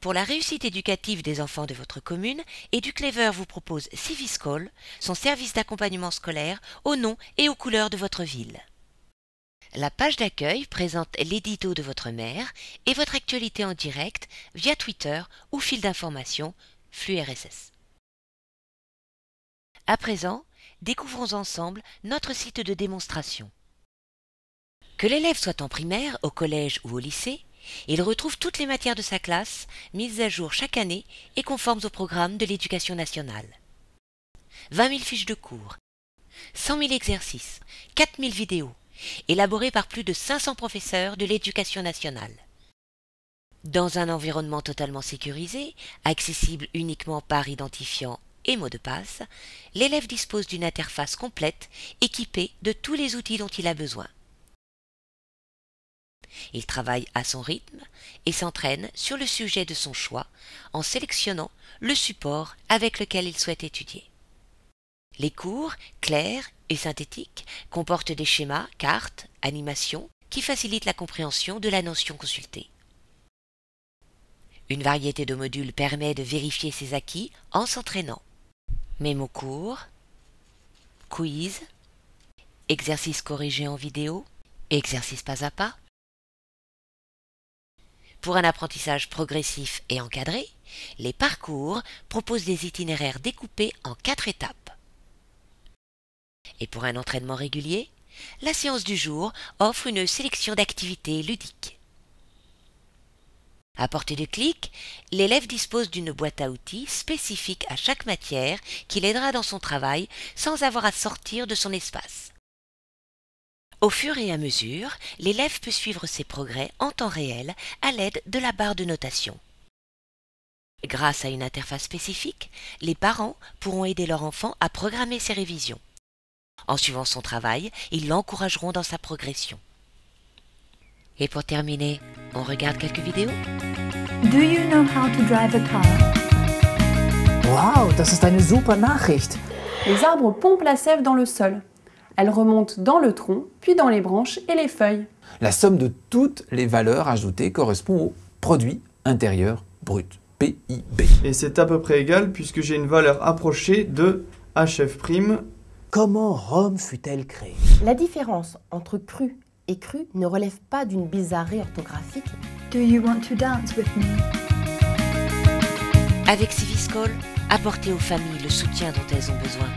Pour la réussite éducative des enfants de votre commune, EduClever vous propose Civiscall, son service d'accompagnement scolaire au nom et aux couleurs de votre ville. La page d'accueil présente l'édito de votre maire et votre actualité en direct via Twitter ou fil d'information, flux RSS. À présent, découvrons ensemble notre site de démonstration. Que l'élève soit en primaire, au collège ou au lycée, il retrouve toutes les matières de sa classe, mises à jour chaque année et conformes au programme de l'Éducation nationale. 20 000 fiches de cours, 100 000 exercices, 4 000 vidéos, élaborées par plus de 500 professeurs de l'Éducation nationale. Dans un environnement totalement sécurisé, accessible uniquement par identifiant et mot de passe, l'élève dispose d'une interface complète équipée de tous les outils dont il a besoin. Il travaille à son rythme et s'entraîne sur le sujet de son choix en sélectionnant le support avec lequel il souhaite étudier. Les cours, clairs et synthétiques, comportent des schémas, cartes, animations qui facilitent la compréhension de la notion consultée. Une variété de modules permet de vérifier ses acquis en s'entraînant. Mémo court, quiz, exercices corrigés en vidéo, exercices pas à pas. Pour un apprentissage progressif et encadré, les parcours proposent des itinéraires découpés en 4 étapes. Et pour un entraînement régulier, la séance du jour offre une sélection d'activités ludiques. À portée de clic, l'élève dispose d'une boîte à outils spécifique à chaque matière qui l'aidera dans son travail sans avoir à sortir de son espace. Au fur et à mesure, l'élève peut suivre ses progrès en temps réel à l'aide de la barre de notation. Grâce à une interface spécifique, les parents pourront aider leur enfant à programmer ses révisions. En suivant son travail, ils l'encourageront dans sa progression. Et pour terminer, on regarde quelques vidéos. Do you know how to drive a car? Wow, das ist eine super Nachricht. Les arbres pompent la sève dans le sol. Elle remonte dans le tronc, puis dans les branches et les feuilles. La somme de toutes les valeurs ajoutées correspond au produit intérieur brut, PIB. Et c'est à peu près égal puisque j'ai une valeur approchée de HF'. Comment Rome fut-elle créée? La différence entre cru et cru ne relève pas d'une bizarrerie orthographique. Do you want to dance with me? Avec Civiscall, apportez aux familles le soutien dont elles ont besoin.